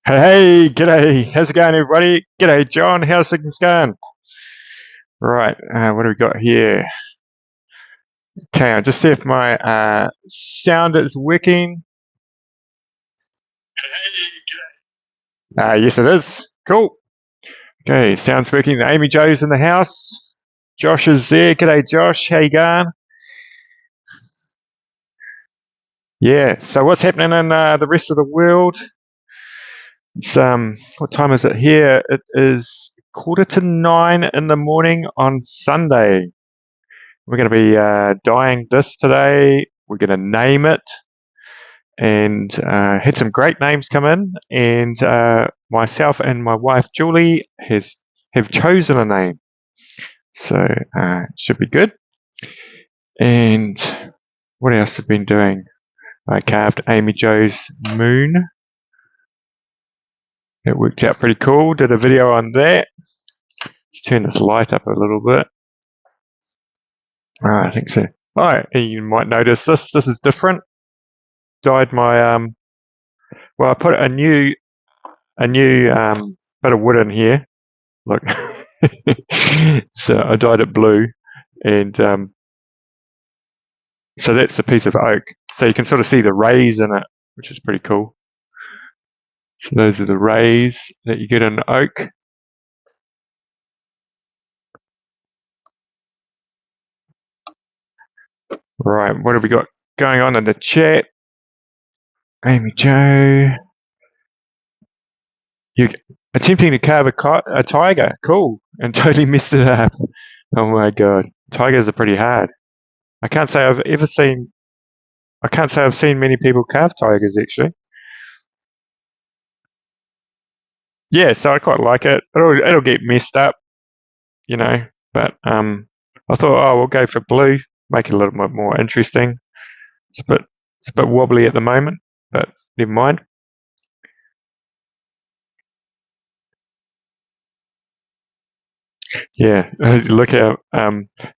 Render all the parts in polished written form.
Hey, g'day. How's it going, everybody? G'day, John. How's things going? Right, what do we got here? Okay, I'll just see if my sound is working. Yes, it is. Cool. Okay, sound's working. Amy Jo's in the house. Josh is there. G'day, Josh. How you going? Yeah, so what's happening in the rest of the world? It's, what time is it here? It is 8:45 in the morning on Sunday. We're going to be dyeing this today. We're going to name it, and had some great names come in. And myself and my wife Julie have chosen a name, so it should be good. And what else have I been doing? I carved Amy Jo's moon. It worked out pretty cool. Did a video on that. Let's turn this light up a little bit. I think so. Oh, you might notice this. This is different. Dyed my well, I put a new bit of wood in here. Look, so I dyed it blue, and so that's a piece of oak. So you can sort of see the rays in it, which is pretty cool. So those are the rays that you get in oak. Right, what have we got going on in the chat? Amy Jo, you attempting to carve a tiger? Cool, and totally messed it up. Oh my god, tigers are pretty hard. I can't say I've seen many people carve tigers actually. Yeah, so I quite like it. It'll get messed up, you know. But I thought, oh, we'll go for blue, make it a little bit more interesting. It's a bit wobbly at the moment, but never mind. Yeah, look how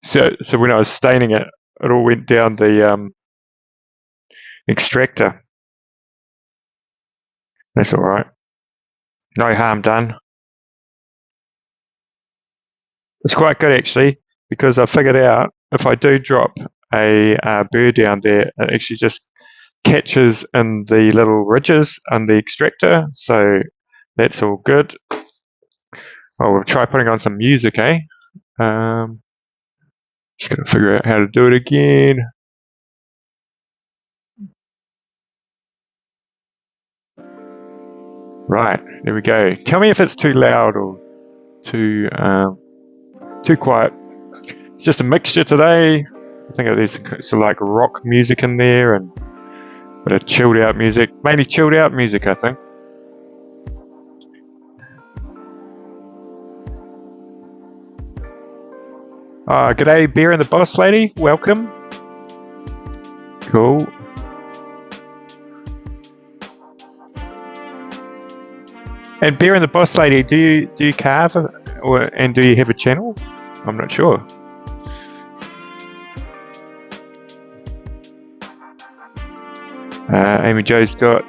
so when I was staining it, it all went down the extractor. That's all right. No harm done. It's quite good actually because I figured out if I do drop a burr down there, it actually just catches in the little ridges on the extractor, so that's all good. Oh, we'll try putting on some music, eh? Just gotta figure out how to do it again. Right, there we go. Tell me if it's too loud or too quiet. It's just a mixture today. I think there's some like rock music in there and a bit of chilled out music. Mainly chilled out music, I think. G'day, Bear and the Boss Lady. Welcome. Cool. And Bear and the Boss Lady, do you carve and do you have a channel? I'm not sure. Amy Jo's got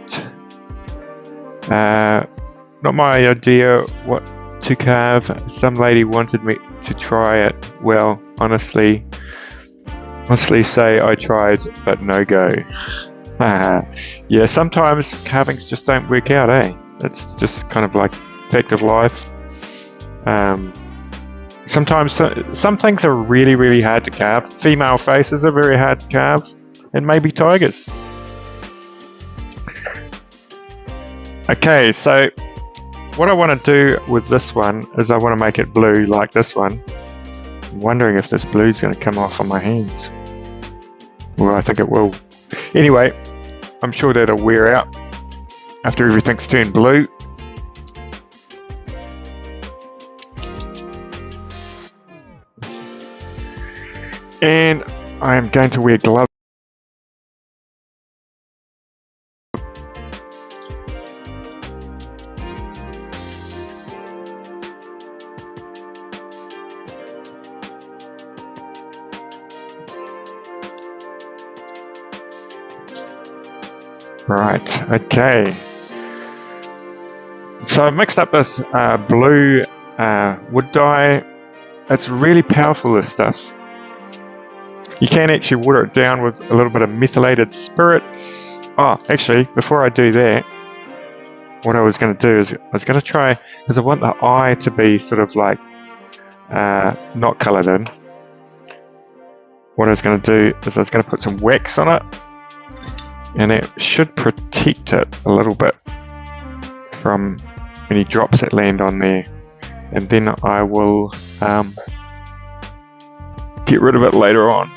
not my idea what to carve. Some lady wanted me to try it. Well, honestly say I tried, but no go. Yeah, sometimes carvings just don't work out, eh? It's just kind of like fact of life. Sometimes some things are really, really hard to carve. Female faces are very hard to carve, and maybe tigers. Okay, so what I want to do with this one is I want to make it blue like this one. I'm wondering if this blue is going to come off on my hands. Well, I think it will. Anyway, I'm sure that'll wear out after everything's turned blue. And I am going to wear gloves. Right, okay. So I've mixed up this blue wood dye. It's really powerful, this stuff. You can actually water it down with a little bit of methylated spirits. Oh, actually, before I do that, what I was going to do is I was going to try, because I want the eye to be sort of like not coloured in. What I was going to do is I was going to put some wax on it, and it should protect it a little bit from any drops that land on there. And then I will get rid of it later on.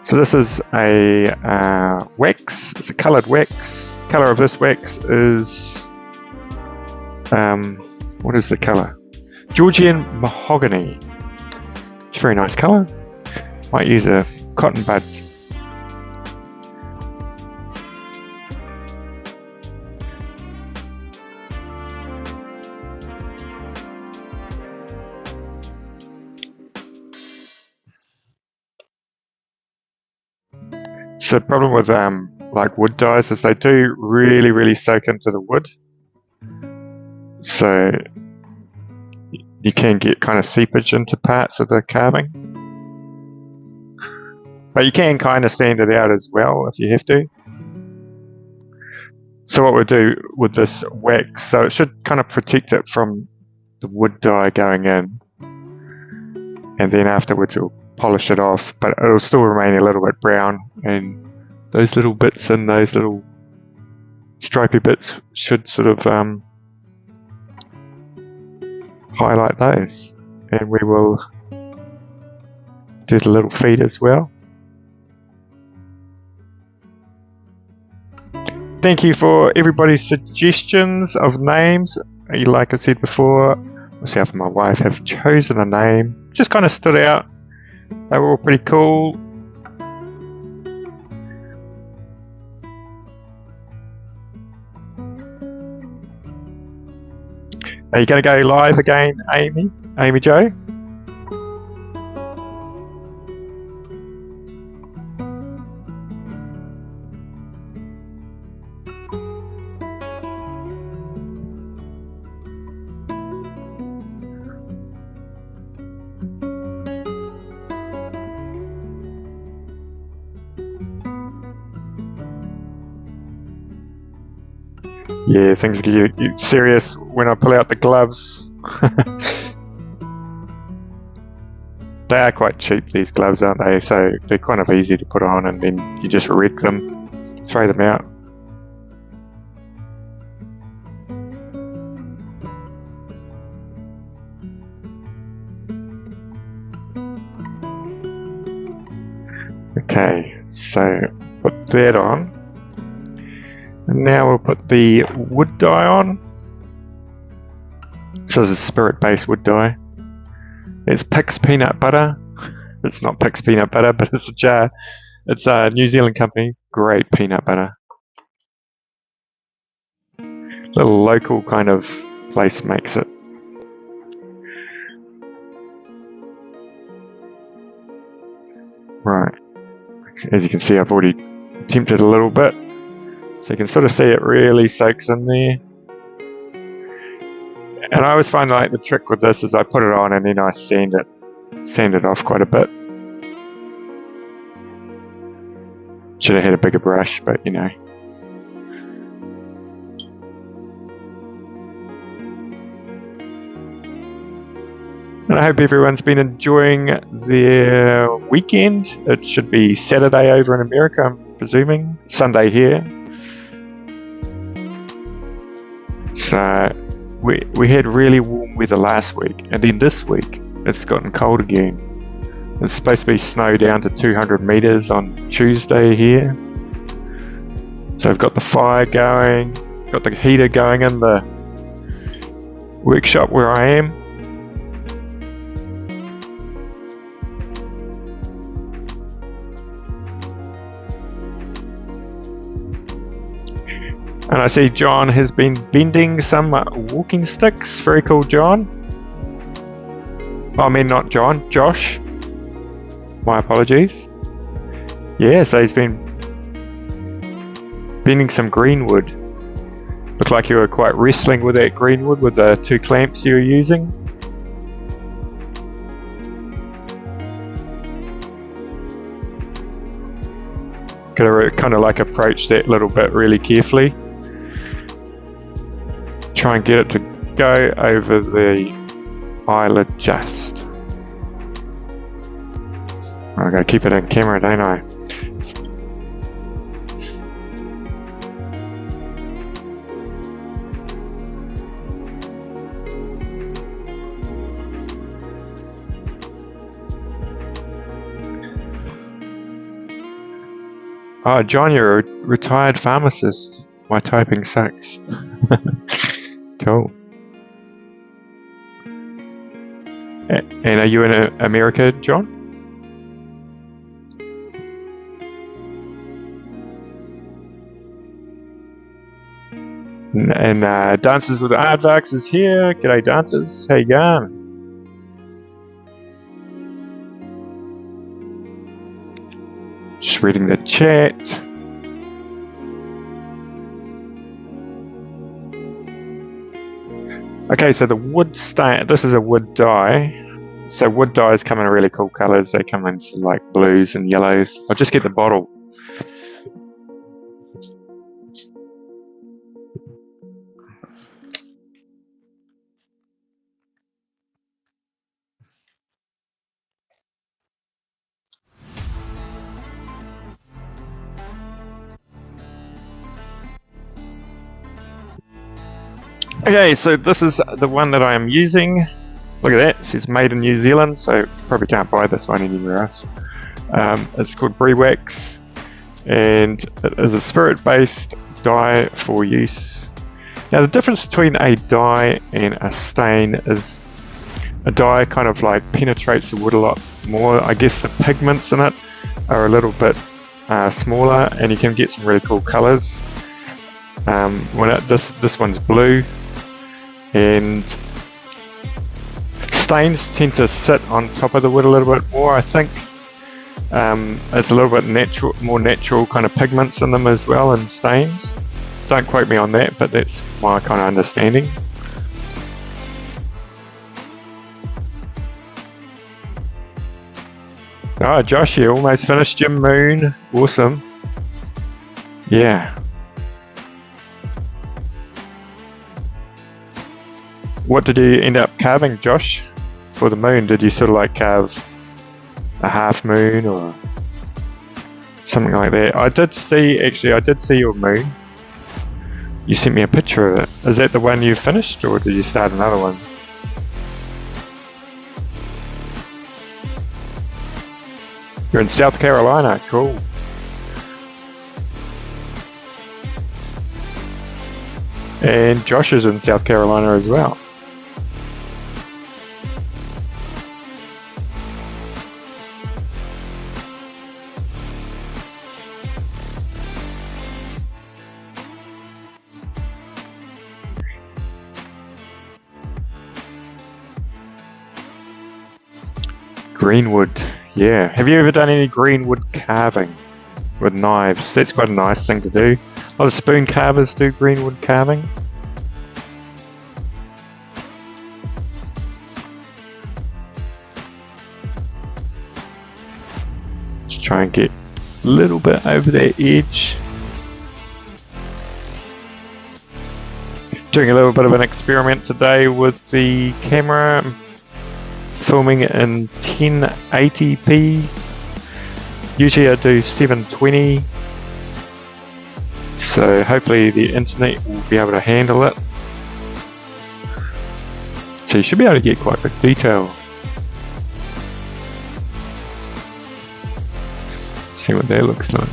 So this is a wax. It's a coloured wax. The colour of this wax is what is the colour? Georgian mahogany. It's a very nice colour. Might use a cotton bud. So the problem with like wood dyes is they do really soak into the wood. So you can get kind of seepage into parts of the carving. But you can kind of sand it out as well if you have to. So what we'll do with this wax, so it should kind of protect it from the wood dye going in. And then afterwards we'll polish it off, but it'll still remain a little bit brown, and those little bits and those little stripy bits should sort of highlight those. And we will do the little feet as well. Thank you for everybody's suggestions of names. Like I said before, myself and my wife have chosen a name. Just kind of stood out. They were all pretty cool. Are you going to go live again, Amy Jo? Yeah, things get serious when I pull out the gloves. They are quite cheap, these gloves, aren't they? So they're kind of easy to put on, and then you just wreck them, throw them out. Okay, so put that on. And now we'll put the wood dye on. So this is spirit-based wood dye. It's Pix Peanut Butter. It's not Pix Peanut Butter, but it's a jar. It's a New Zealand company. Great peanut butter. Little local kind of place makes it. Right. As you can see, I've already attempted a little bit. So you can sort of see it really soaks in there. And I always find like the trick with this is I put it on and then I sand it off quite a bit. Should have had a bigger brush, but you know. And I hope everyone's been enjoying their weekend. It should be Saturday over in America, I'm presuming. Sunday here. So we had really warm weather last week, and then this week it's gotten cold again. It's supposed to be snow down to 200 meters on Tuesday here. So I've got the fire going, got the heater going in the workshop where I am. And I see John has been bending some walking sticks. Very cool, John. Oh, I mean, not John, Josh. My apologies. Yeah, so he's been bending some green wood. Looked like you were quite wrestling with that green wood with the 2 clamps you were using. Gotta kind of like approach that little bit really carefully. Try and get it to go over the eyelid just. I gotta keep it in camera, don't I? Oh, John, you're a retired pharmacist. My typing sucks. Cool. And are you in America, John? And Dances with Aardvarks is here. G'day, Dances. How you going? Just reading the chat. Okay, so the wood stain, this is a wood dye. So wood dyes come in really cool colours. They come in some like blues and yellows. I'll just get the bottle. Okay, so this is the one that I am using. Look at that, it says made in New Zealand, so you probably can't buy this one anywhere else. It's called Brie Wax, and it is a spirit-based dye for use. Now the difference between a dye and a stain is a dye kind of like penetrates the wood a lot more. I guess the pigments in it are a little bit smaller, and you can get some really cool colours. This one's blue, and stains tend to sit on top of the wood a little bit more. I think it's a little bit more natural kind of pigments in them as well, and stains. Don't quote me on that, but that's my kind of understanding. Oh, Josh, you almost finished your moon. Awesome. Yeah. What did you end up carving, Josh, for the moon? Did you sort of like carve a half moon or something like that? I did see your moon. You sent me a picture of it. Is that the one you finished, or did you start another one? You're in South Carolina, cool. And Josh is in South Carolina as well. Greenwood, yeah. Have you ever done any greenwood carving with knives? That's quite a nice thing to do. A lot of spoon carvers do greenwood carving. Just try and get a little bit over that edge. Doing a little bit of an experiment today with the camera. Filming in 1080p. Usually I do 720, so hopefully the internet will be able to handle it. So you should be able to get quite good detail. See what that looks like.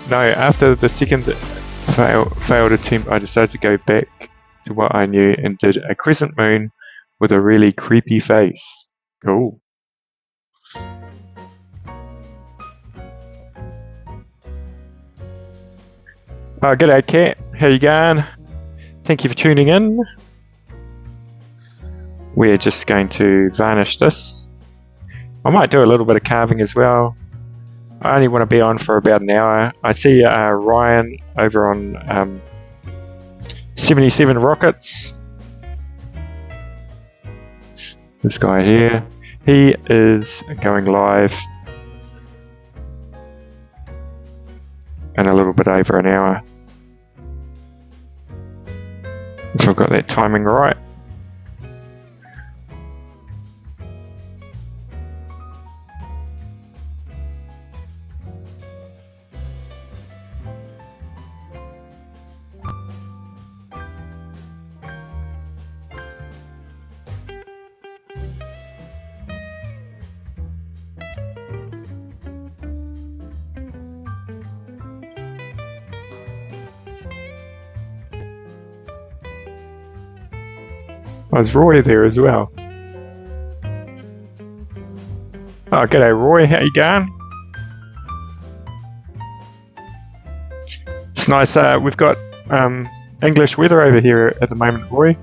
No, after the second failed attempt, I decided to go back to what I knew and did a crescent moon with a really creepy face. Cool. Oh, g'day Kat, how you going? Thank you for tuning in. We're just going to varnish this I might do a little bit of carving as well. I only want to be on for about an hour. I see Ryan over on 77 Rockets. This guy here. He is going live in a little bit over an hour. If I've got that timing right. There's Roy there as well. Oh, g'day Roy, how you going? It's nice, we've got English weather over here at the moment, Roy.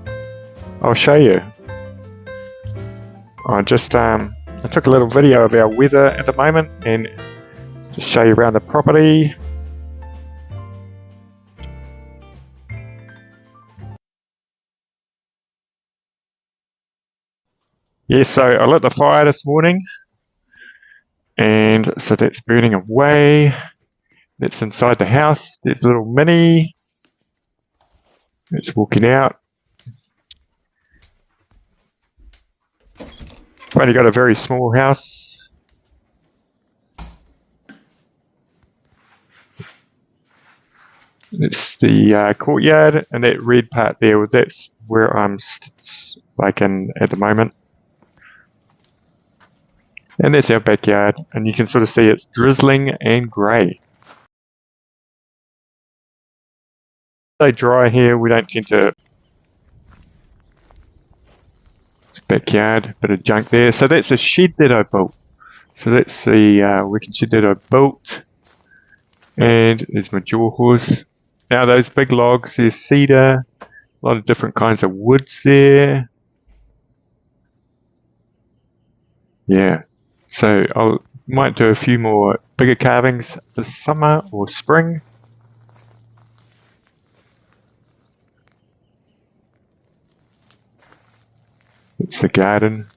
I'll show you. I took a little video of our weather at the moment and just show you around the property. Yes, so I lit the fire this morning, and so that's burning away. That's inside the house. There's a little Minnie. It's walking out. I've only got a very small house. It's the courtyard, and that red part there, that's where I'm like in at the moment. And that's our backyard, and you can sort of see it's drizzling and grey. So dry here, we don't tend to. It's backyard, bit of junk there. So that's a shed that I built. So that's the working shed that I built. And there's my jaw horse. Now those big logs, there's cedar, a lot of different kinds of woods there. Yeah, so I might do a few more bigger carvings this summer or spring. It's the garden.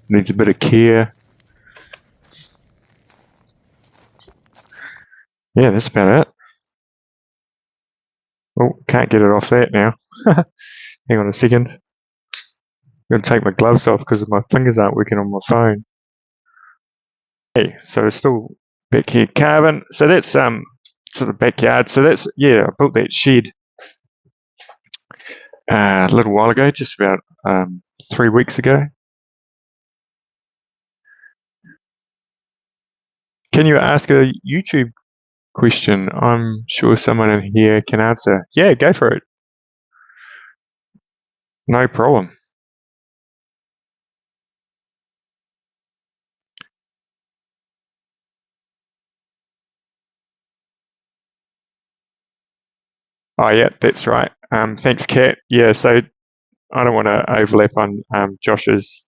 Needs a bit of care. Yeah, that's about it. Oh, can't get it off that now. Hang on a second. I'm going to take my gloves off because my fingers aren't working on my phone. Okay, so it's still back here carving. So that's sort of backyard. So that's, yeah, I built that shed a little while ago, just about 3 weeks ago. Can you ask a YouTube question? I'm sure someone in here can answer. Yeah, go for it. No problem. Oh, yeah, that's right. Thanks, Kat. Yeah, so I don't want to overlap on Josh's,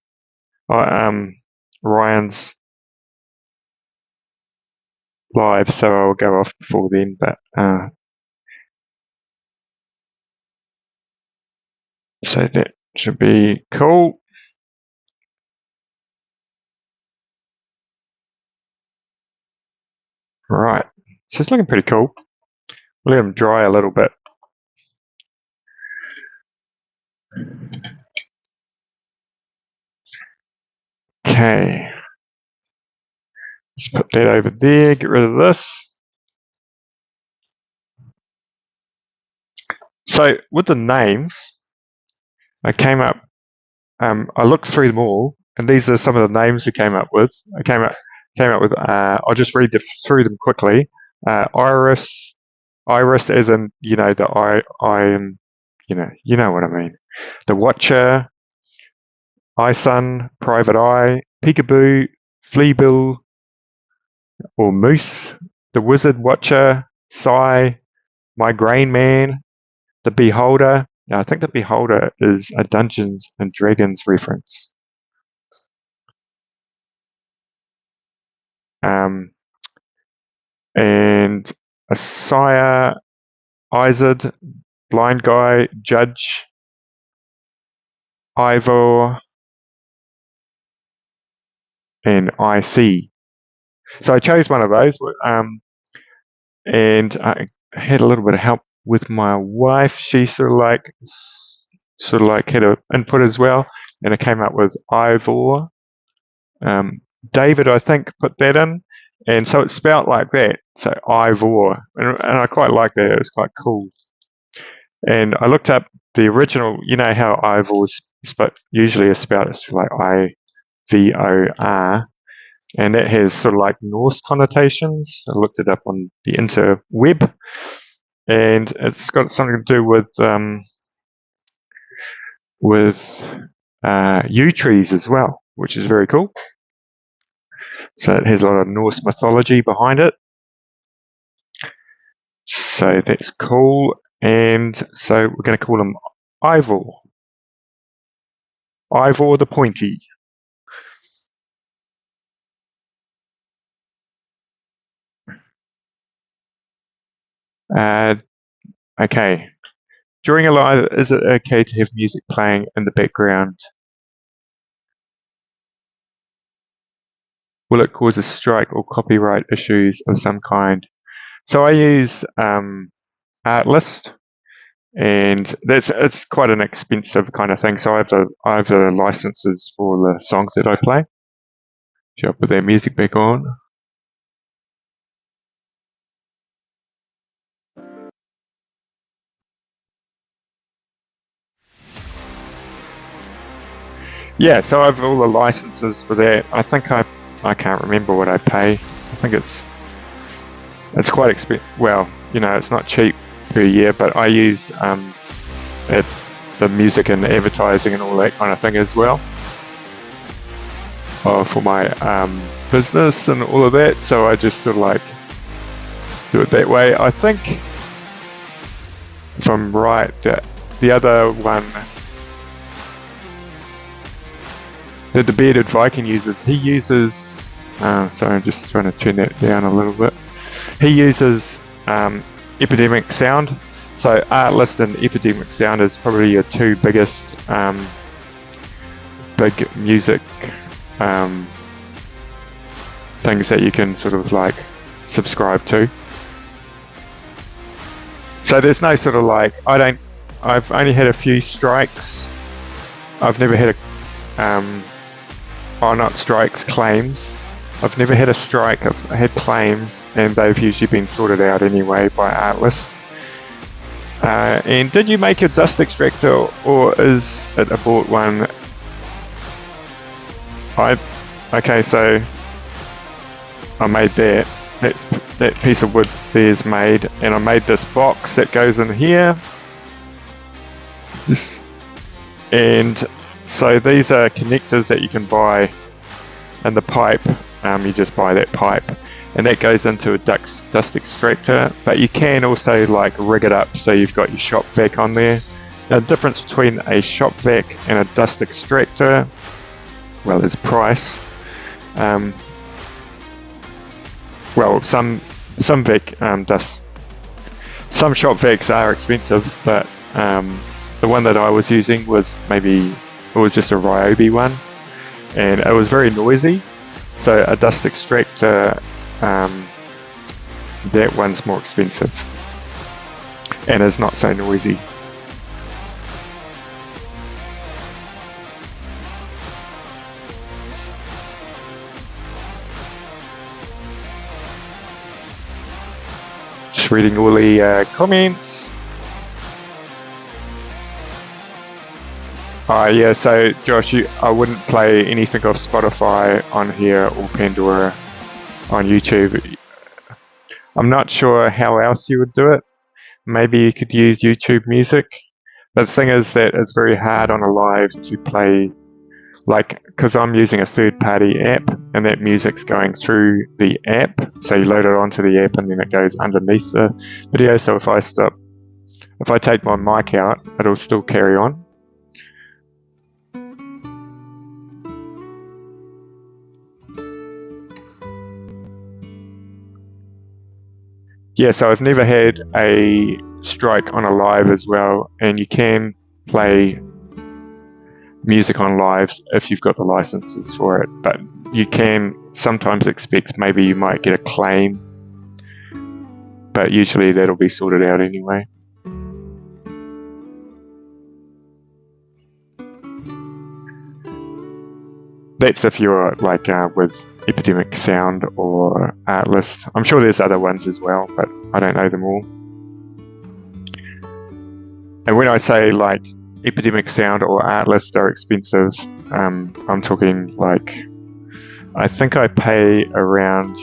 Ryan's live, so I'll go off before then. But so that should be cool. Right, so it's looking pretty cool. We'll let them dry a little bit. Okay, let's put that over there, get rid of this. So with the names, I came up, I looked through them all, and these are some of the names we came up with. I came up with, I'll just read through them quickly. Iris as in, you know, the I, you know what I mean. The Watcher, iSun, Private Eye, Peekaboo, Fleabill, or Moose, the Wizard Watcher, Psy, Migraine Man, the Beholder. Now, I think the Beholder is a Dungeons and Dragons reference. and Isaiah, Izard, Blind Guy, Judge, Ivor, and IC. So I chose one of those, and I had a little bit of help with my wife. She sort of like had an input as well, and I came up with Ivor. David, I think, put that in, and so it's spelt like that. So Ivor, and I quite like that. It was quite cool. And I looked up the original. You know how Ivor is usually is spelled it's like IVOR, and that has sort of like Norse connotations. I looked it up on the interweb, and it's got something to do with yew trees as well, which is very cool. So it has a lot of Norse mythology behind it. So that's cool. And so we're going to call him Ivor. Ivor the Pointy. Okay. During a live, is it okay to have music playing in the background? Will it cause a strike or copyright issues of some kind? So I use Artlist, and it's quite an expensive kind of thing. So I have the licenses for the songs that I play. Should I put that music back on? Yeah, so I have all the licenses for that. I think I can't remember what I pay. I think it's quite expensive. Well, it's not cheap per year, but I use the music and advertising and all that kind of thing as well for my business and all of that. So I just sort of like do it that way. I think, if I'm right, the other one that the Bearded Viking uses, he uses, sorry, I'm just trying to turn that down a little bit. He uses Epidemic Sound. So Artlist and Epidemic Sound is probably your two biggest big music things that you can sort of like subscribe to. So there's no sort of like, I've only had a few strikes. I've never had not strikes, claims. I've never had a strike. I've had claims, and they've usually been sorted out anyway by Artlist. And did you make a dust extractor, or is it a bought one? Okay, so I made that. That piece of wood there's made, and I made this box that goes in here. And so these are connectors that you can buy in the pipe. You just buy that pipe, and that goes into a dust extractor. But you can also like rig it up so you've got your shop vac on there. Now, the difference between a shop vac and a dust extractor, well, there's price. Well, some vac some shop vacs are expensive, but the one that I was using was just a Ryobi one, and it was very noisy. So a dust extractor, that one's more expensive and is not so noisy. Just reading all the comments. Yeah, so Josh, I wouldn't play anything off Spotify on here or Pandora on YouTube. I'm not sure how else you would do it. Maybe you could use YouTube Music. But the thing is that it's very hard on a live to play, like, because I'm using a third-party app, and that music's going through the app. So you load it onto the app, and then it goes underneath the video. So if I take my mic out, it'll still carry on. yeah, so I've never had a strike on a live as well, and you can play music on lives if you've got the licenses for it, but you can sometimes expect maybe you might get a claim, but usually that'll be sorted out anyway. That's if you're like with Epidemic Sound or Artlist. I'm sure there's other ones as well, but I don't know them all. And when I say like Epidemic Sound or Artlist are expensive, I'm talking like, I think I pay around,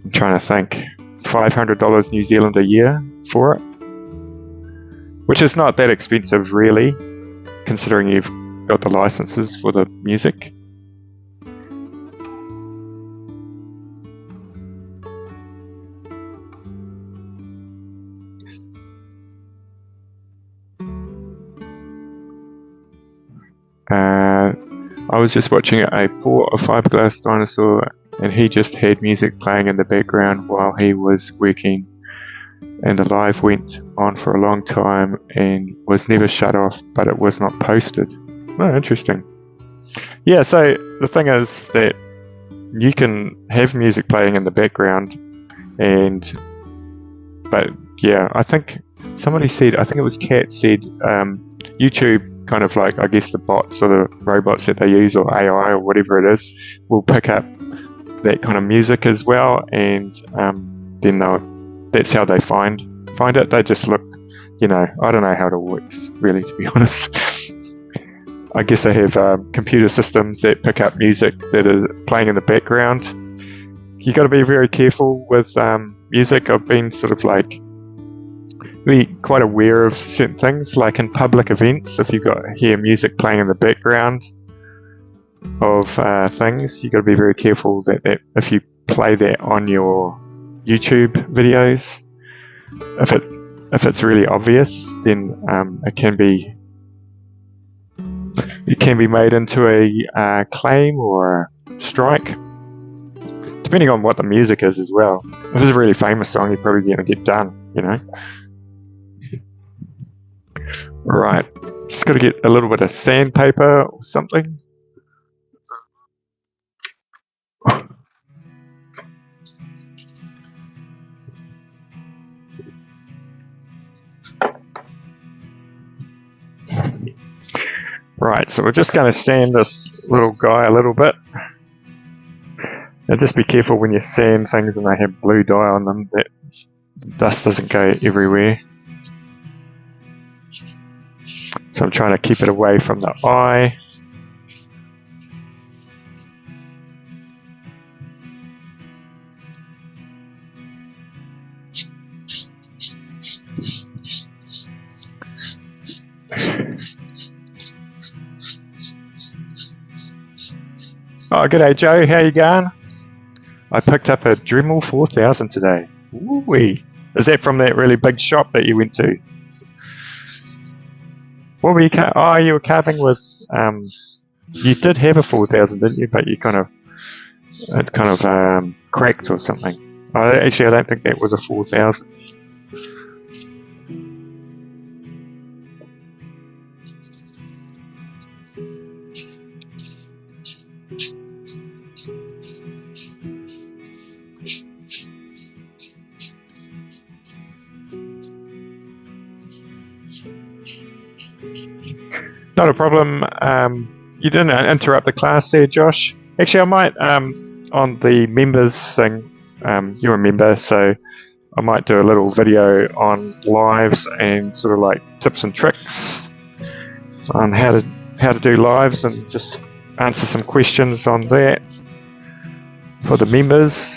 I'm trying to think, $500 New Zealand a year for it, which is not that expensive really, considering you've got the licenses for the music. I was just watching a 4 or 5-glass dinosaur, and he just had music playing in the background while he was working, and the live went on for a long time and was never shut off, but it was not posted. Oh, interesting. Yeah, so the thing is that you can have music playing in the background, but yeah, I think somebody said, I think it was Kat said, YouTube kind of like, I guess the bots or the robots that they use, or AI or whatever it is, will pick up that kind of music as well, and then that's how they find it. They just look, I don't know how it works really, to be honest. I guess they have computer systems that pick up music that is playing in the background. You got to be very careful with music. I've been sort of like really quite aware of certain things, like in public events, if you've got hear music playing in the background of things, you've got to be very careful that if you play that on your YouTube videos, if it's really obvious, then it can be made into a claim or a strike, depending on what the music is as well. If it's a really famous song, you're probably going to get done, Right, just got to get a little bit of sandpaper or something. Right, so we're just going to sand this little guy a little bit. Now just be careful when you sand things and they have blue dye on them, that dust doesn't go everywhere. So I'm trying to keep it away from the eye. Oh, g'day Joe, how you going? I picked up a Dremel 4000 today. Ooh-wee. Is that from that really big shop that you went to? What were you you were carving with, you did have a 4000, didn't you? But it kind of cracked or something. Actually, I don't think that was a 4000. Not a problem. You didn't interrupt the class there, Josh. Actually, I might, on the members thing, you're a member, so I might do a little video on lives and sort of like tips and tricks on how to do lives, and just answer some questions on that for the members.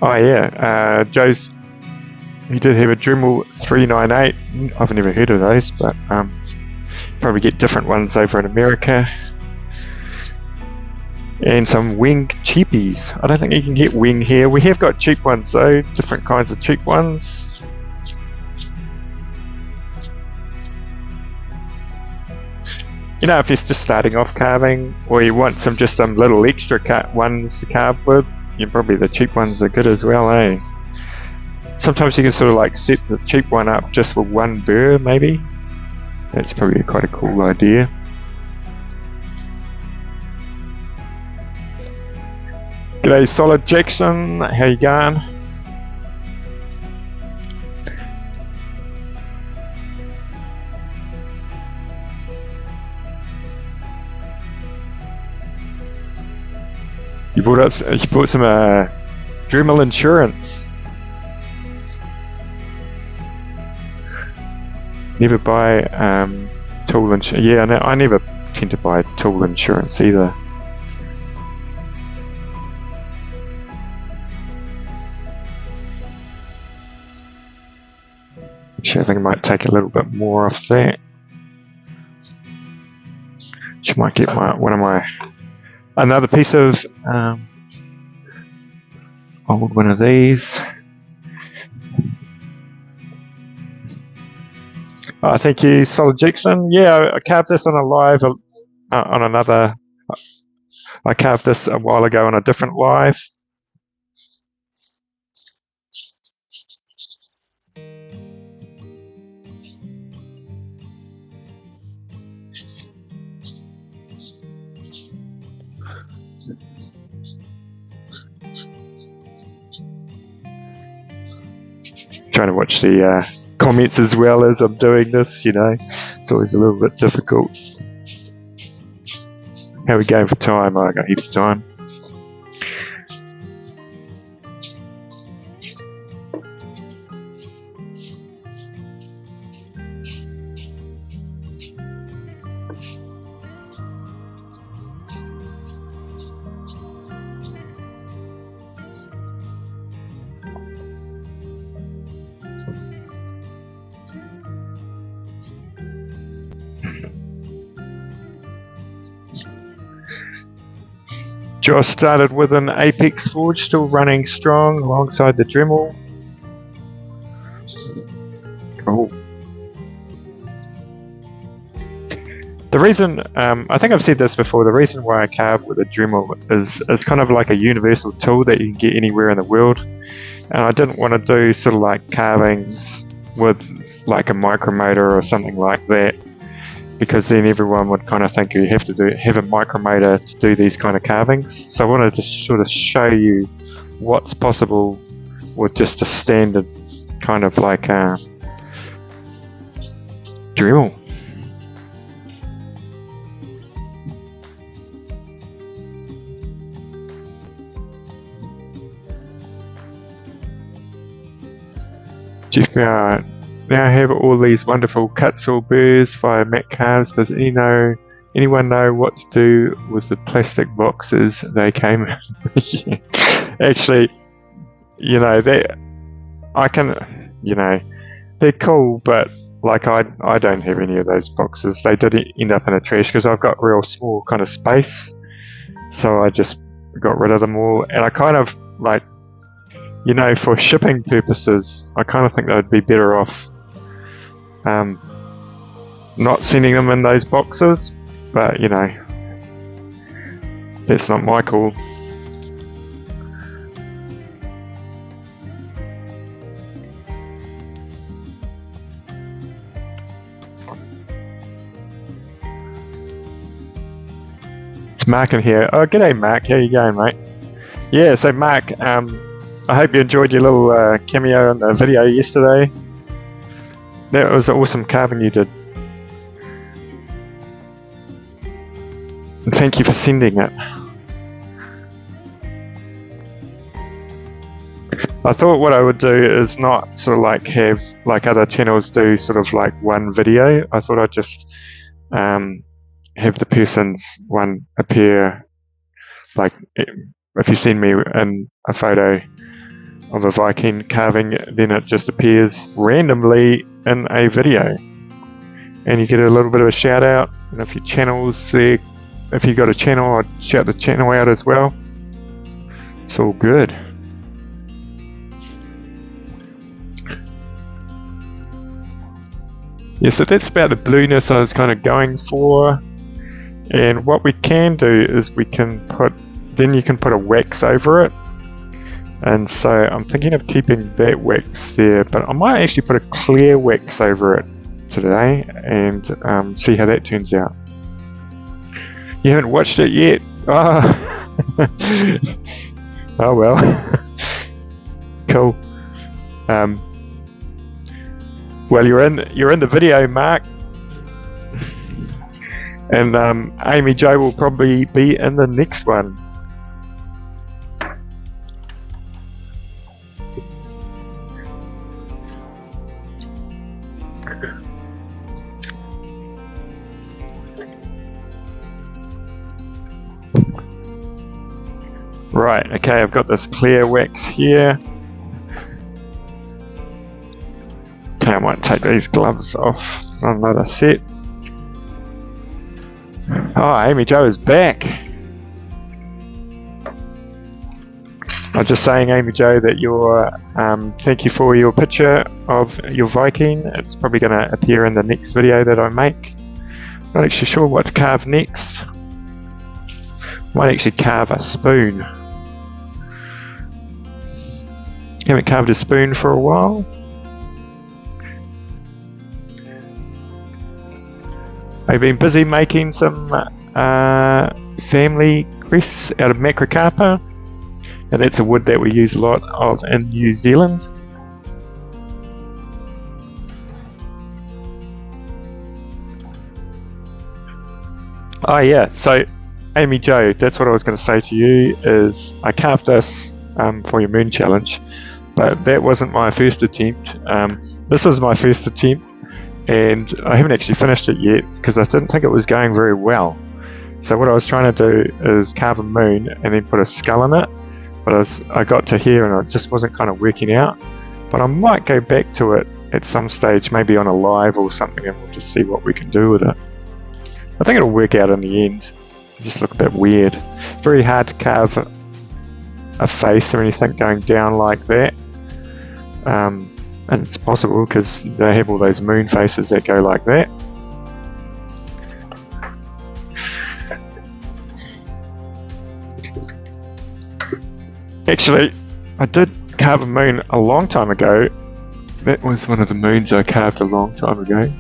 Oh yeah, he did have a Dremel 398. I've never heard of those, but probably get different ones over in America. And some wing cheapies. I don't think you can get wing here. We have got cheap ones though, different kinds of cheap ones. You know, if you're just starting off carving, or you want some little extra ones to carve with, probably the cheap ones are good as well, eh? Sometimes you can sort of like set the cheap one up just with one burr, maybe. That's probably quite a cool idea. G'day Solid Jackson, how you going? You bought some Dremel insurance. Never buy tool insurance. Yeah, no, I never tend to buy tool insurance either. Actually, I think I might take a little bit more off that. Which might get another piece of old one of these. Oh, thank you, Solid Jackson. Yeah, I carved this on a live on another. I carved this a while ago on a different live. Trying to watch the comments as well as I'm doing this, you know. It's always a little bit difficult. How are we going for time? I got heaps of time. Josh started with an Apex Forge, still running strong alongside the Dremel. Cool. The reason, I think I've said this before, the reason why I carve with a Dremel is kind of like a universal tool that you can get anywhere in the world. And I didn't want to do sort of like carvings with like a micromotor or something like that, because then everyone would kind of think you have a micromotor to do these kind of carvings. So I wanted to sort of show you what's possible with just a standard kind of like Dremel. Jeff, now I have all these wonderful cuts or burrs via Matt Carves. Does anyone know what to do with the plastic boxes they came in? Actually, you know, they're cool, but like I don't have any of those boxes. They did end up in a trash because I've got real small kind of space, so I just got rid of them all. And I kind of like, you know, for shipping purposes, I kind of think they would be better off not sending them in those boxes, but you know, that's not my call. It's Mark in here. Oh, g'day Mark, how you going, mate? Yeah, so Mark, I hope you enjoyed your little cameo in the video yesterday. That was an awesome carving you did. And thank you for sending it. I thought what I would do is not sort of like have like other channels do sort of like one video. I thought I'd just have the person's one appear, like if you send me in a photo of a Viking carving, then it just appears randomly in a video and you get a little bit of a shout out, and if your channel's there if you got a channel, I'd shout the channel out as well. It's all good. Yeah, so that's about the blueness I was kind of going for. And what we can do is we can put, then you can put a wax over it. And so I'm thinking of keeping that wax there, but I might actually put a clear wax over it today and see how that turns out. You haven't watched it yet? Oh, oh well. Cool. Well, you're in the video, Mark, and Amy Jo will probably be in the next one. Right, okay, I've got this clear wax here. Okay, I might take these gloves off on another set. Oh, Amy Jo is back. I'm just saying, Amy Jo, that your thank you for your picture of your Viking. It's probably going to appear in the next video that I make. Not actually sure what to carve next. Might actually carve a spoon. Haven't carved a spoon for a while. I've been busy making some family crests out of macrocarpa, and that's a wood that we use a lot of in New Zealand. Oh yeah, so Amy Jo, that's what I was going to say to you, is I carved this for your moon challenge, but that wasn't my first attempt. This was my first attempt, and I haven't actually finished it yet because I didn't think it was going very well. So what I was trying to do is carve a moon and then put a skull in it, but I got to here and it just wasn't kind of working out. But I might go back to it at some stage, maybe on a live or something, and we'll just see what we can do with it. I think it'll work out in the end. It'll just look a bit weird. Very hard to carve a face or anything going down like that. And it's possible because they have all those moon faces that go like that. Actually, I did carve a moon a long time ago. That was one of the moons I carved a long time ago.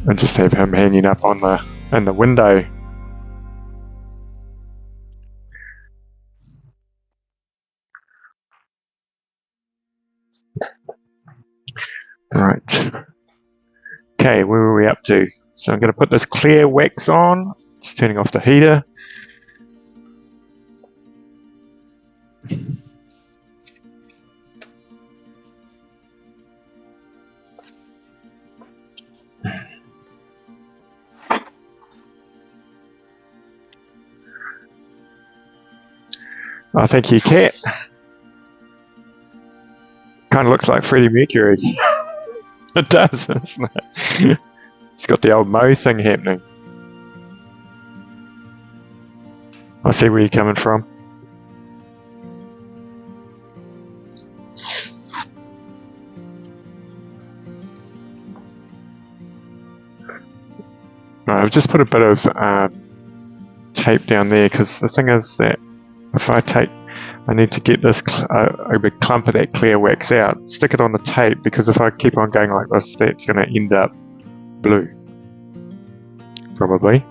I just have him hanging up on in the window. Right. Okay, where were we up to? So I'm going to put this clear wax on. Just turning off the heater. Oh, thank you, Cat. Kind of looks like Freddie Mercury. It does, doesn't it? It's got the old Mo thing happening. I see where you're coming from. Right, I've just put a bit of tape down there because the thing is that if I need to get this a big clump of that clear wax out, stick it on the tape, because if I keep on going like this, that's going to end up blue. Probably.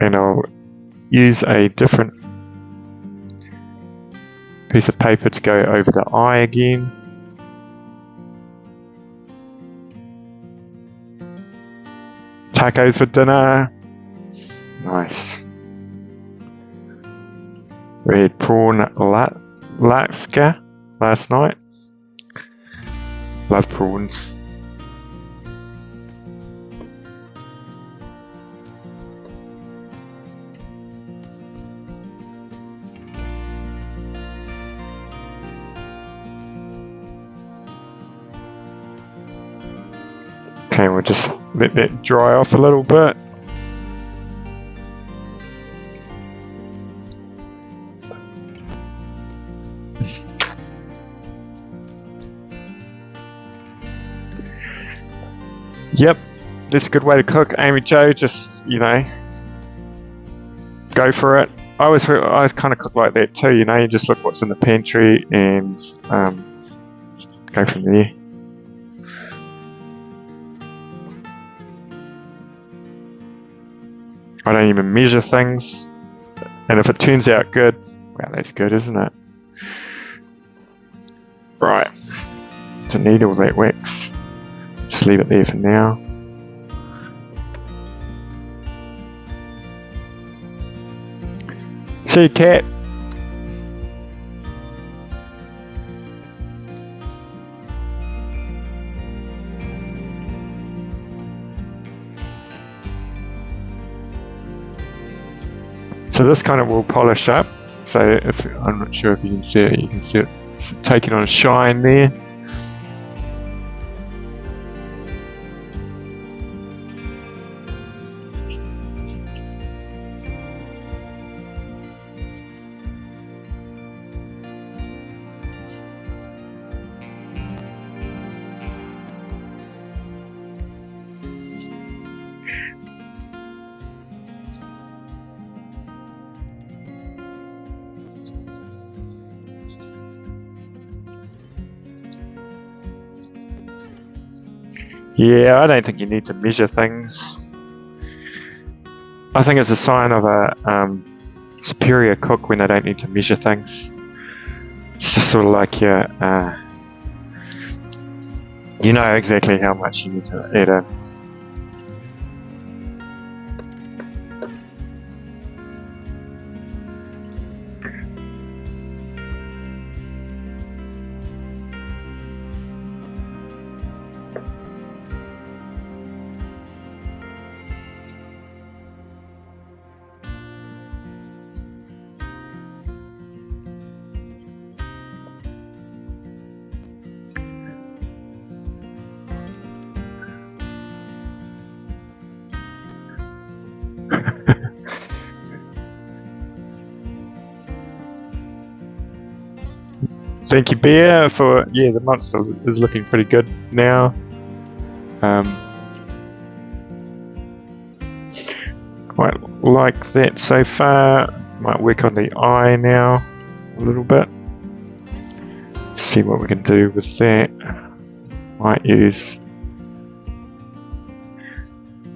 And I'll use a different piece of paper to go over the eye again. Tacos for dinner. Nice. We had prawn latska last night. Love prawns. Okay, we'll just let that dry off a little bit. Yep, that's a good way to cook. Amy Jo, just, go for it. I always kind of cook like that too, you just look what's in the pantry and go from there. I don't even measure things, and if it turns out good, well, that's good, isn't it? Right, to knead all that wax, just leave it there for now. See you, Cat. So this kind of will polish up. So I'm not sure if you can see it, you can see it taking on a shine there. Yeah, I don't think you need to measure things. I think it's a sign of a superior cook when they don't need to measure things. It's just sort of like you know exactly how much you need to add in. Thank you, Bear, for the monster is looking pretty good now. Quite like that so far. Might work on the eye now a little bit. See what we can do with that. Might use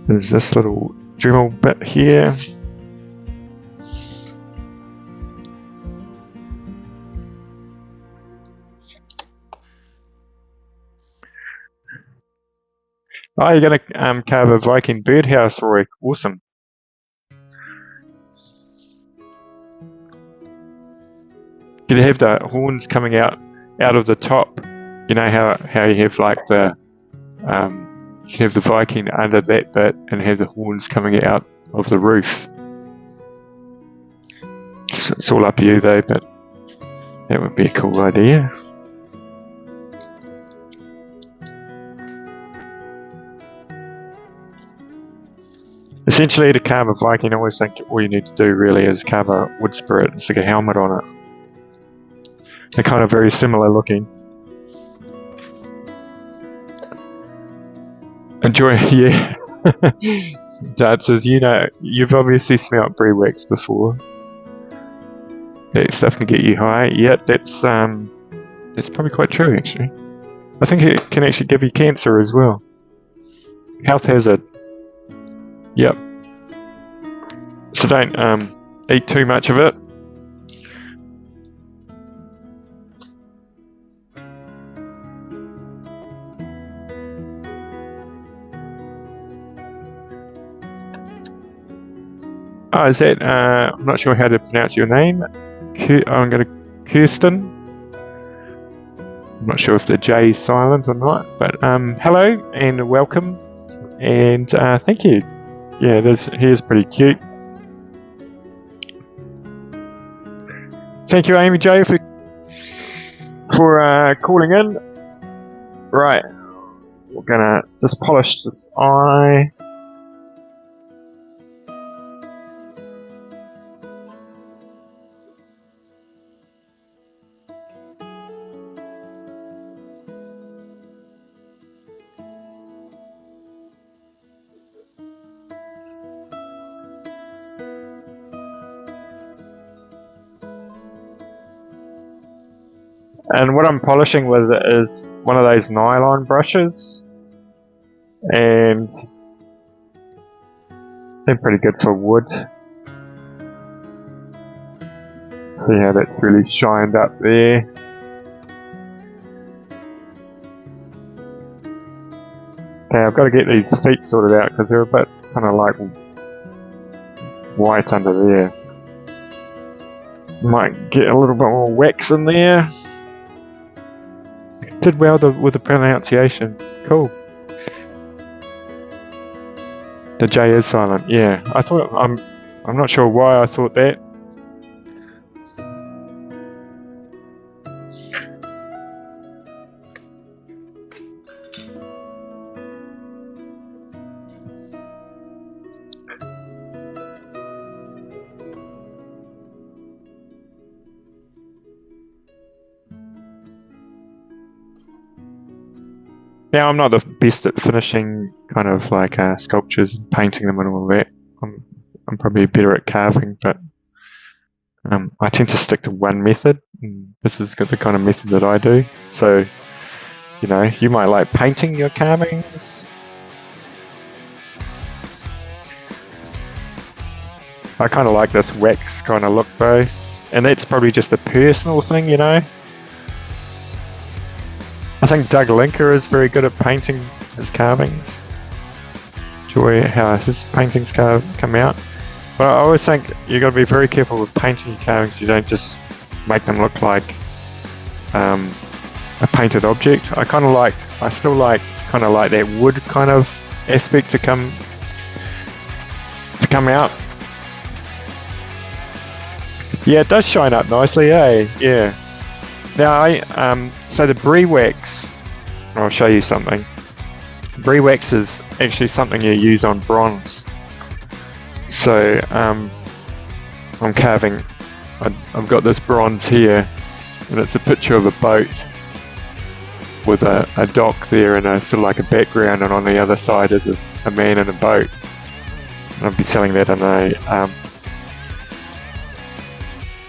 there's this little Dremel bit here. Oh, you're gonna carve a Viking birdhouse, Roy. Awesome. Did you have the horns coming out of the top? You know how you have like the you have the Viking under that bit and have the horns coming out of the roof. It's all up to you though, but that would be a cool idea. Essentially, to carve a Viking, I always think all you need to do really is carve a wood spirit and stick a helmet on it. They're kind of very similar looking. Enjoy, yeah. Dad says, you've obviously smelt brie wax before. That stuff can get you high. Yeah, that's probably quite true actually. I think it can actually give you cancer as well. Health hazard. Yep. So don't eat too much of it. Oh, is that I'm not sure how to pronounce your name. I'm going to Kirsten. I'm not sure if the J is silent or not, but hello and welcome, and thank you. Yeah, here's pretty cute. Thank you, Amy Jo, for calling in. Right, we're gonna just polish this eye. And what I'm polishing with is one of those nylon brushes, and they're pretty good for wood. See how that's really shined up there. Okay, I've got to get these feet sorted out because they're a bit kind of like white under there. Might get a little bit more wax in there. Did well with the pronunciation. Cool. The J is silent. Yeah, I thought I'm not sure why I thought that. Now, I'm not the best at finishing kind of like sculptures and painting them and all that. I'm probably better at carving, but I tend to stick to one method. And this is the kind of method that I do. So, you know, you might like painting your carvings. I kind of like this wax kind of look though, and that's probably just a personal thing, you know. I think Doug Linker is very good at painting his carvings. Enjoy how his paintings come out. But I always think you got to be very careful with painting your carvings. You don't just make them look like a painted object. I still like kind of like that wood kind of aspect to come out. Yeah, it does shine up nicely, eh? Yeah. Now, so the brie wax, I'll show you something. Brie wax is actually something you use on bronze. So, I'm carving, I've got this bronze here, and it's a picture of a boat with a dock there and a sort of like a background, and on the other side is a man in a boat. And I'll be selling that at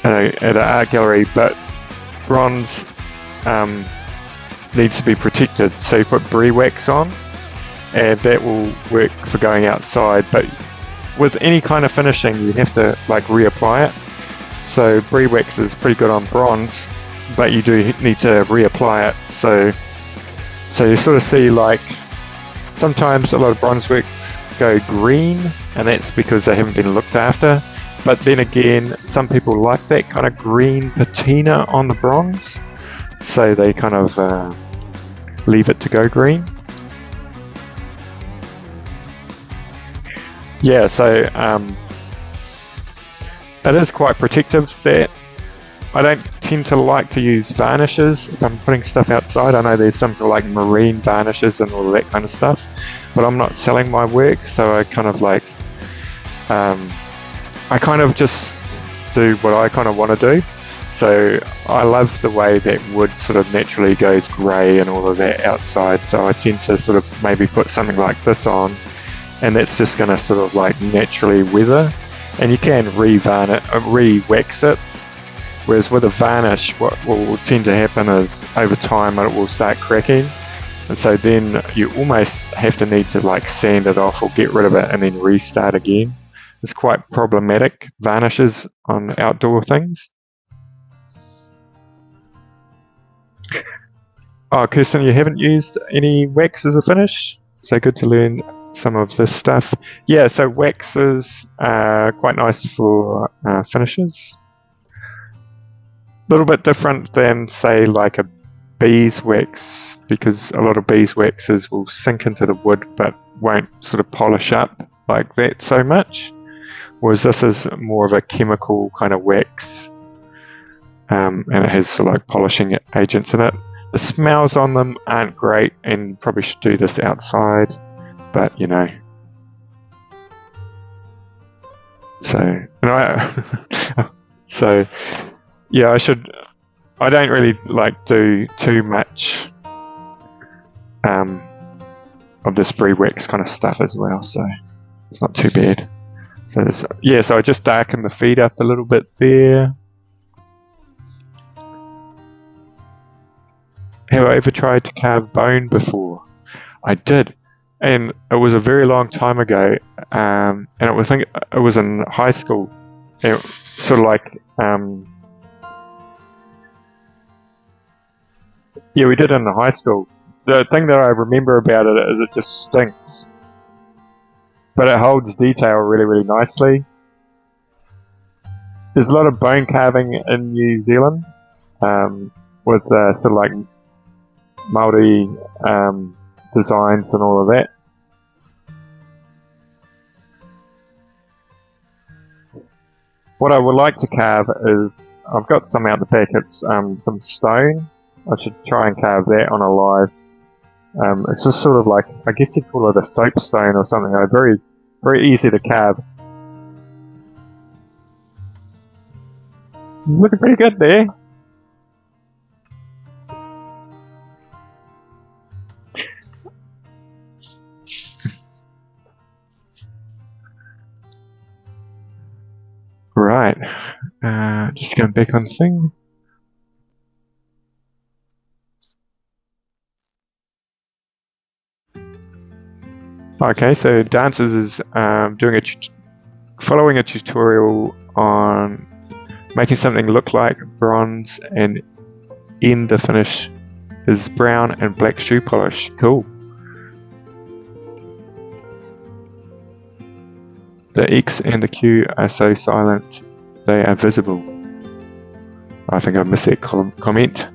an art gallery, but bronze needs to be protected, so you put brie wax on, and that will work for going outside. But with any kind of finishing, you have to like reapply it. So brie wax is pretty good on bronze, but you do need to reapply it. So you sort of see like sometimes a lot of bronze works go green, and that's because they haven't been looked after. But then again, some people like that kind of green patina on the bronze, so they kind of leave it to go green. Yeah, so it is quite protective, that. I don't tend to like to use varnishes if I'm putting stuff outside. I know there's some like marine varnishes and all that kind of stuff, but I'm not selling my work, so I kind of like I kind of just do what I kind of want to do. So I love the way that wood sort of naturally goes grey and all of that outside, so I tend to sort of maybe put something like this on, and that's just going to sort of like naturally weather, and you can re-wax it. Whereas with a varnish, what will tend to happen is over time it will start cracking, and so then you almost need to like sand it off or get rid of it and then restart again. It's quite problematic, varnishes on outdoor things. Oh, Kirsten, you haven't used any wax as a finish? So good to learn some of this stuff. Yeah, so wax is quite nice for finishes. A little bit different than, say, like a beeswax, because a lot of beeswaxes will sink into the wood but won't sort of polish up like that so much. Whereas this is more of a chemical kind of wax, and it has sort of like polishing agents in it. The smells on them aren't great, and probably should do this outside, but you know. So, so yeah, I don't really like do too much of this pre-wax kind of stuff as well, so it's not too bad. So so I just darken the feed up a little bit there. Have I ever tried to carve bone before? I did, and it was a very long time ago, and I think it was in high school. It, sort of like, yeah, we did it in high school. The thing that I remember about it is it just stinks, but it holds detail really, really nicely. There's a lot of bone carving in New Zealand, with sort of like Māori designs and all of that. What I would like to carve is, I've got some out the back, it's some stone. I should try and carve that on a live. It's just sort of like, I guess you'd call it a soapstone or something, very, very easy to carve. It's looking pretty good there. Right, just going back on the thing. Okay, so Dances is following a tutorial on making something look like bronze, and in the finish is brown and black shoe polish. Cool. The X and the Q are so silent, they are visible. I think I missed that comment.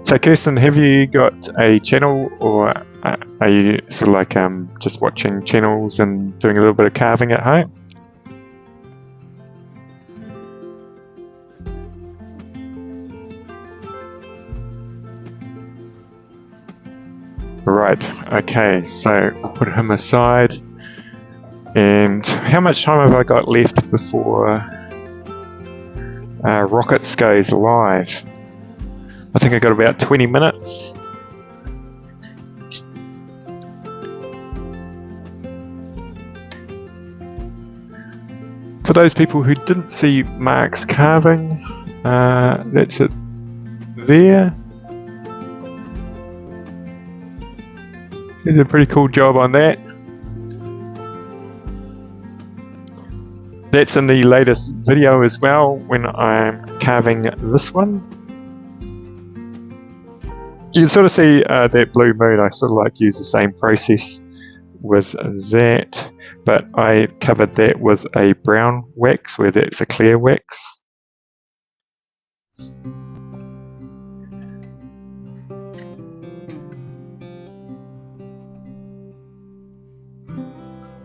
So Kirsten, have you got a channel, or are you sort of like just watching channels and doing a little bit of carving at home? Right, okay, so I'll put him aside. And how much time have I got left before Rockets goes live? I think I got about 20 minutes. For those people who didn't see Mark's carving, that's it there. He did a pretty cool job on that. That's in the latest video as well, when I'm carving this one. You can sort of see that blue moon. I sort of like use the same process with that, but I covered that with a brown wax, where that's a clear wax.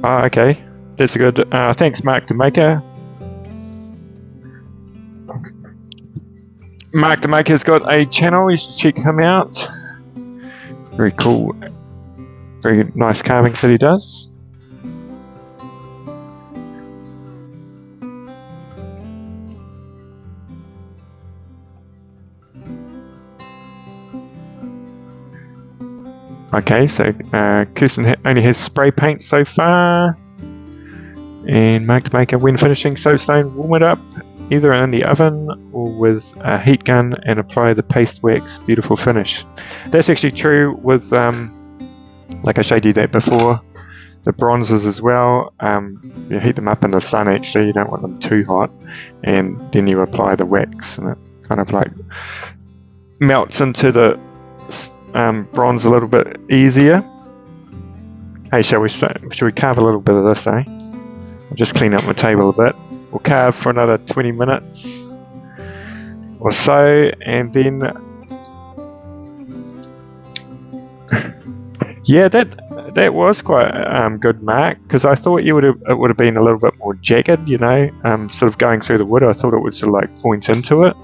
Okay, that's a good. Thanks, Mark the Maker. Mark the Maker's got a channel, you should check him out. Very cool, very nice carvings that he does. Okay, so Kirsten only has spray paint so far. And Mark the Maker, when finishing soapstone, warm it up either in the oven or with a heat gun and apply the paste wax. Beautiful finish. That's actually true with, like I showed you that before, the bronzes as well. You heat them up in the sun, actually, you don't want them too hot, and then you apply the wax, and it kind of like melts into the bronze a little bit easier. Hey, shall we carve a little bit of this, eh? I'll just clean up my table a bit. We'll carve for another 20 minutes or so, and then yeah, that that was quite good, Mark, because I thought it would have been a little bit more jagged, you know, sort of going through the wood. I thought it would sort of like point into it.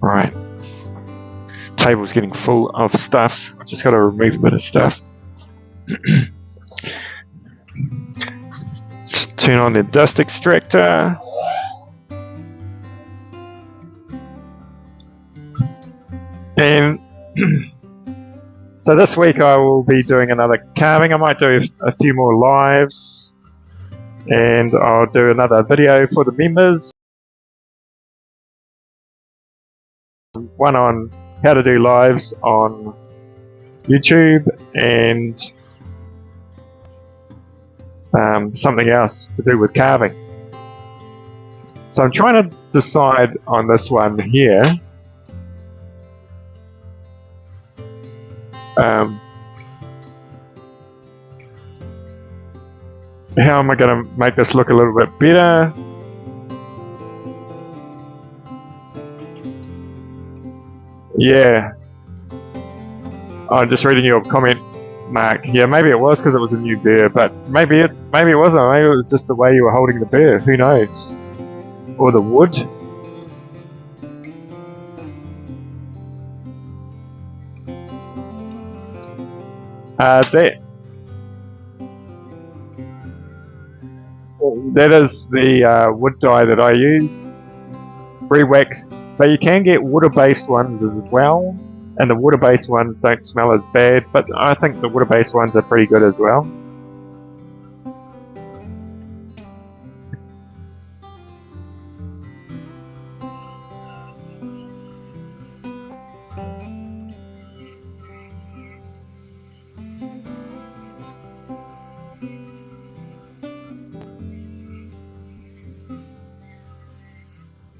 Right. Table's getting full of stuff. I just got to remove a bit of stuff. Just turn on the dust extractor. And so this week I will be doing another carving. I might do a few more lives, and I'll do another video for the members. One on how to do lives on YouTube, and something else to do with carving. So I'm trying to decide on this one here. How am I going to make this look a little bit better? Yeah. I'm just reading your comment, Mark. Yeah, maybe it was because it was a new beer, but maybe it wasn't. Maybe it was just the way you were holding the beer. Who knows? Or the wood. That is the wood dye that I use. Re-wax. But you can get water-based ones as well. And the water-based ones don't smell as bad, but I think the water-based ones are pretty good as well.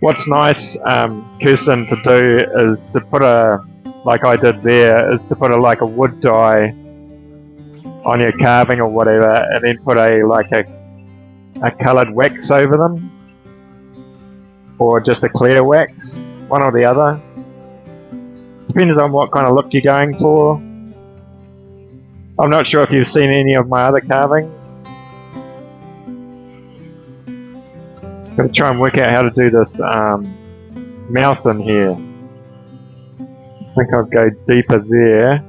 What's nice, Kirsten, to do is to put like I did there, is to put like a wood dye on your carving or whatever, and then put a coloured wax over them, or just a clear wax, one or the other. Depends on what kind of look you're going for. I'm not sure if you've seen any of my other carvings. Gotta try and work out how to do this mouth in here. I think I'll go deeper there.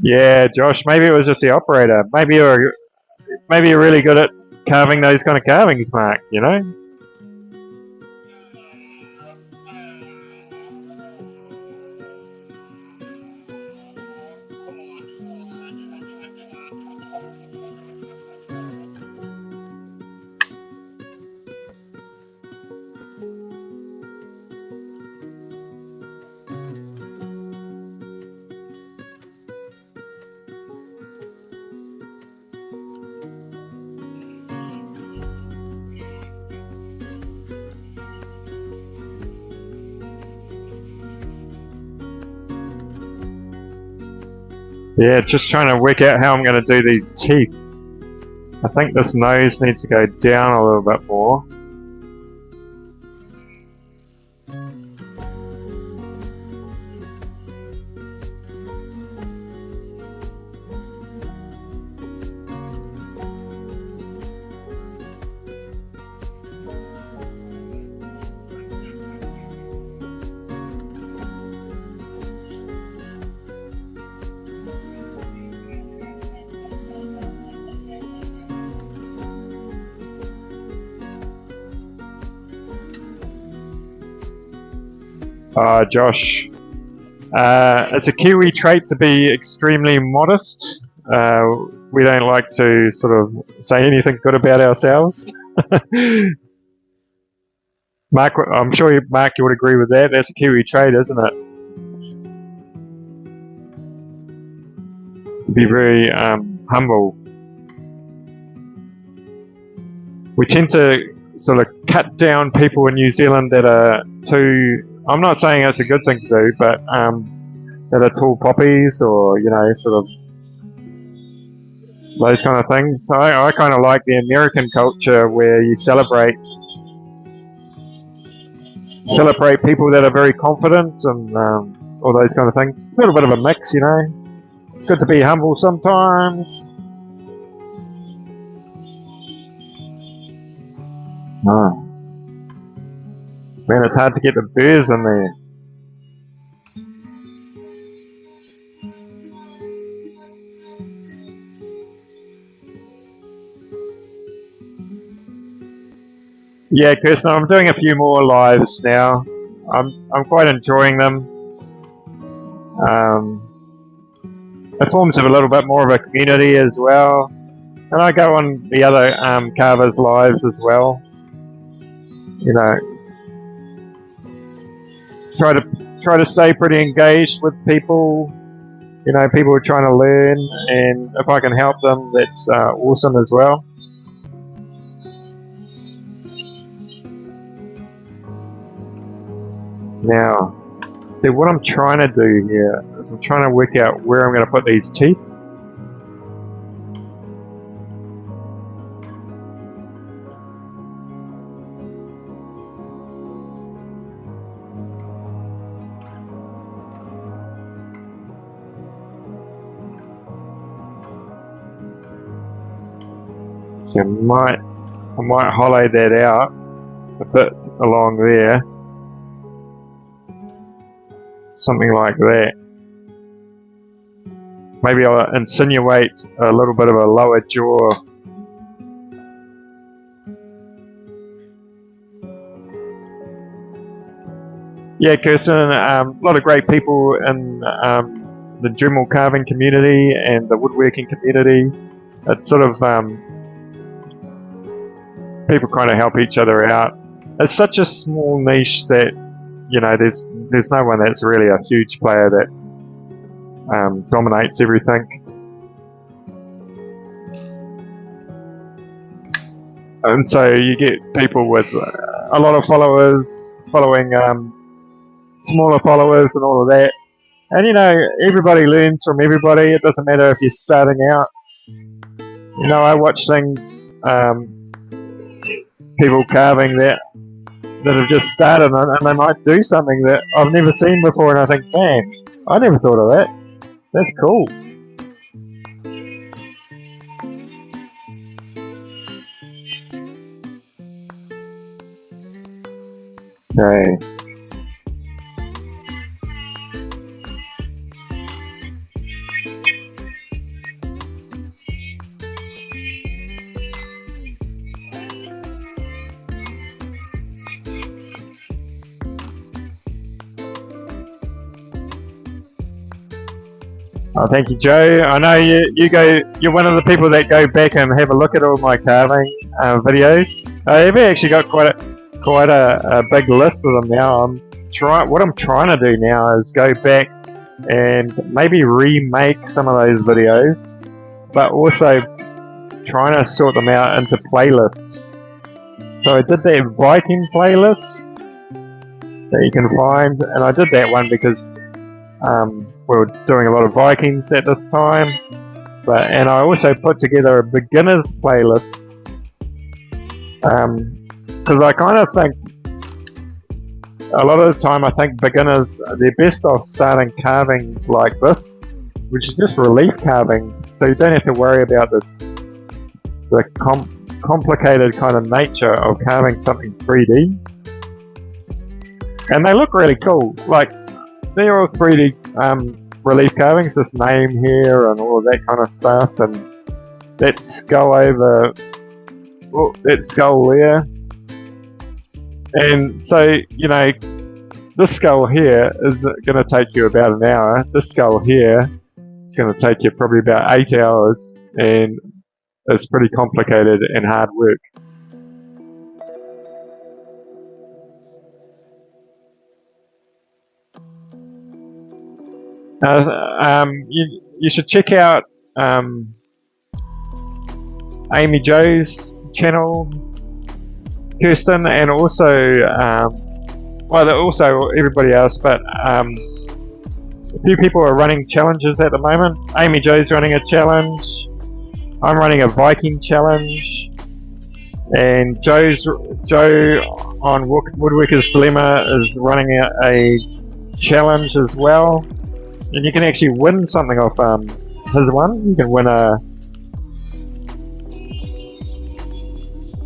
Yeah, Josh, maybe it was just the operator. Maybe you're really good at carving those kind of carvings, Mark, you know? Yeah, just trying to work out how I'm going to do these teeth. I think this nose needs to go down a little bit more. Josh, it's a Kiwi trait to be extremely modest. We don't like to sort of say anything good about ourselves. Mark, I'm sure Mark, you would agree with that. That's a Kiwi trait, isn't it? To be very humble. We tend to sort of cut down people in New Zealand that are too. I'm not saying it's a good thing to do, but that are tall poppies, or sort of those kind of things. So I kind of like the American culture where you celebrate people that are very confident and all those kind of things. A little bit of a mix, It's good to be humble sometimes. Oh. Man, it's hard to get the birds in there. Yeah, Kirsten, I'm doing a few more lives now. I'm quite enjoying them. It forms a little bit more of a community as well, and I go on the other carvers' lives as well. Try to stay pretty engaged with people. People are trying to learn, and if I can help them, that's awesome as well. Now, see, what I'm trying to do here is I'm trying to work out where I'm going to put these teeth. So I might hollow that out a bit along there. Something like that. Maybe I'll insinuate a little bit of a lower jaw. Yeah, Kirsten, a lot of great people in the Dremel carving community and the woodworking community. It's sort of people kind of help each other out. It's such a small niche that there's no one that's really a huge player that dominates everything. And so you get people with a lot of followers following smaller followers and all of that. And everybody learns from everybody. It doesn't matter if you're starting out. I watch things, people carving that have just started, and they might do something that I've never seen before, and I think, man, I never thought of that. That's cool. Okay. Oh, thank you, Joe. I know you're one of the people that go back and have a look at all my carving videos. I've actually got quite a big list of them now. What I'm trying to do now is go back and maybe remake some of those videos, but also trying to sort them out into playlists. So I did that Viking playlist that you can find, and I did that one because we were doing a lot of Vikings at this time, and I also put together a beginners playlist because I kind of think a lot of the time I think beginners, they're best off starting carvings like this, which is just relief carvings, so you don't have to worry about the complicated kind of nature of carving something 3D. And they look really cool. Like, they're all 3D relief carvings, this name here and all of that kind of stuff, and that skull that skull there. And so, this skull here is going to take you about an hour. This skull here is going to take you probably about 8 hours, and it's pretty complicated and hard work. You should check out Amy Jo's channel. Kirsten, and also, well, also everybody else, but a few people are running challenges at the moment. Amy Jo's running a challenge. I'm running a Viking challenge, and Joe on Woodworker's Dilemma is running a challenge as well. And you can actually win something off his one.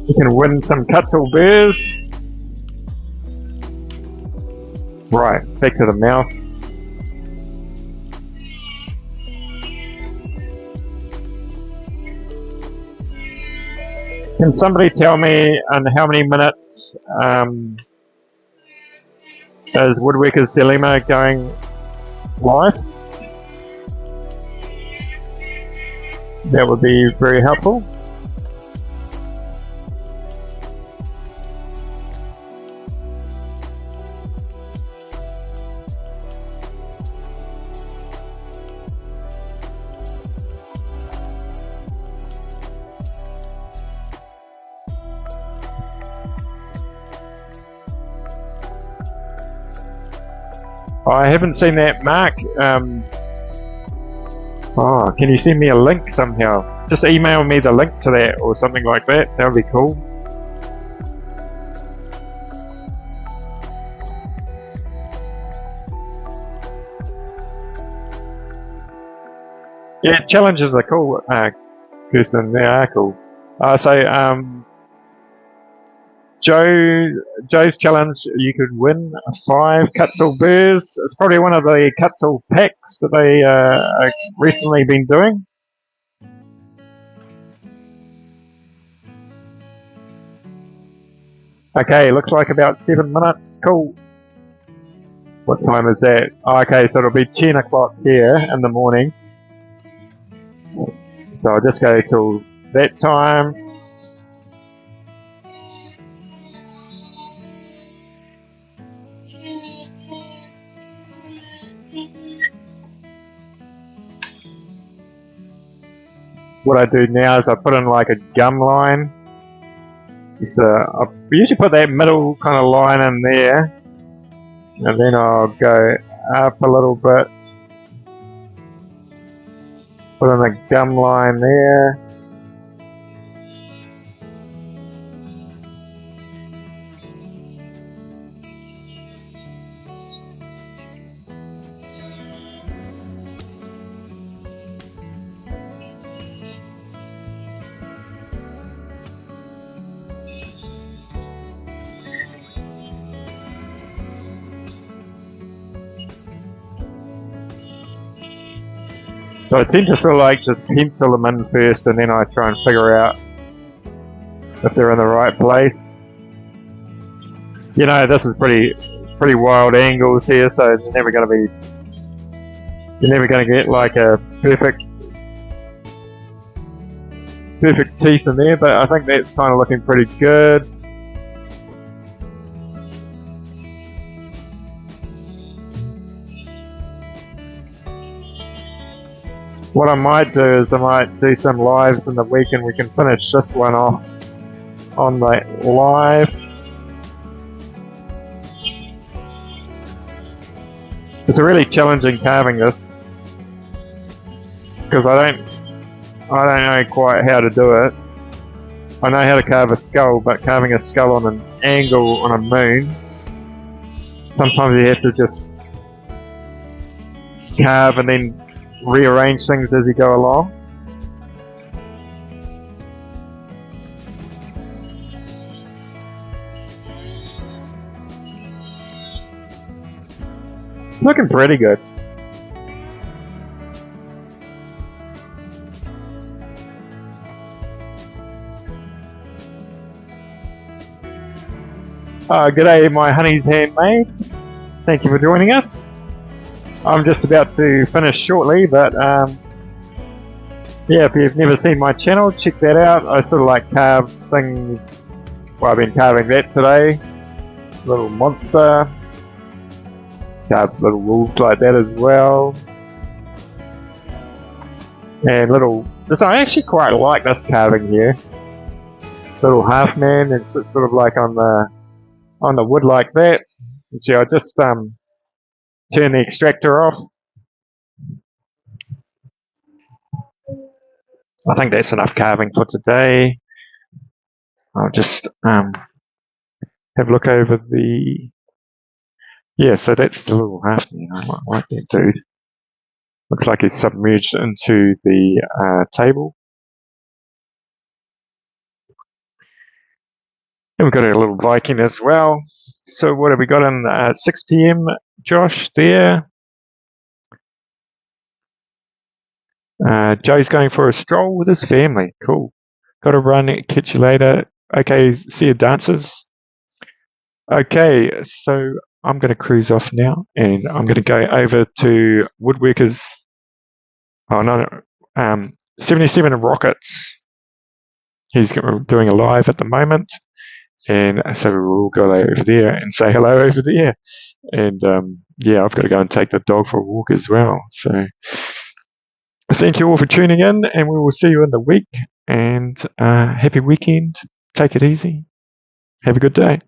You can win some Kutzel bears. Right, back to the mouth. Can somebody tell me in how many minutes is Woodworker's Dilemma going live? That would be very helpful. I haven't seen that, Mark. Oh, can you send me a link somehow? Just email me the link to that or something like that. That would be cool. Yeah, challenges are cool, Kirsten. They are cool. Joe's challenge, you could win 5 Kutzel bears. It's probably one of the Kutzel packs that they recently been doing. Okay, looks like about 7 minutes. Cool. What time is that? Oh, okay, so it'll be 10 o'clock here in the morning. So I'll just go till that time. What I do now is I put in like a gum line. So I usually put that middle kind of line in there, and then I'll go up a little bit, put in a gum line there. So I tend to sort of like just pencil them in first, and then I try and figure out if they're in the right place. You know, this is pretty wild angles here, so you're never going to get like a perfect teeth in there, but I think that's kind of looking pretty good. What I might do is I might do some lives in the week, and we can finish this one off on the live. It's a really challenging carving this, because I don't know quite how to do it. I know how to carve a skull, but carving a skull on an angle on a moon, sometimes you have to just carve and then rearrange things as you go along. It's looking pretty good. G'day, my honey's handmade. Thank you for joining us. I'm just about to finish shortly, but yeah, if you've never seen my channel, check that out. I sort of like carve things. Well, I've been carving that today. Little monster. Carve little wolves like that as well. And I actually quite like this carving here. little half man and sits sort of like on the wood like that. Gee, I just turn the extractor off. I think that's enough carving for today. I'll just have a look over the. Yeah, so that's the little half man. I like that dude. Looks like he's submerged into the table. And we've got a little Viking as well. So what have we got in 6 p.m. Josh there? Joe's going for a stroll with his family. Cool. Got to run. Catch you later. Okay, see you dancers. Okay, so I'm going to cruise off now, and I'm going to go over to Woodworkers. Oh no, 77 Rockets. He's doing a live at the moment, and so we'll all go over there and say hello over there. And yeah, I've got to go and take the dog for a walk as well. So thank you all for tuning in, and we will see you in the week. And happy weekend. Take it easy. Have a good day.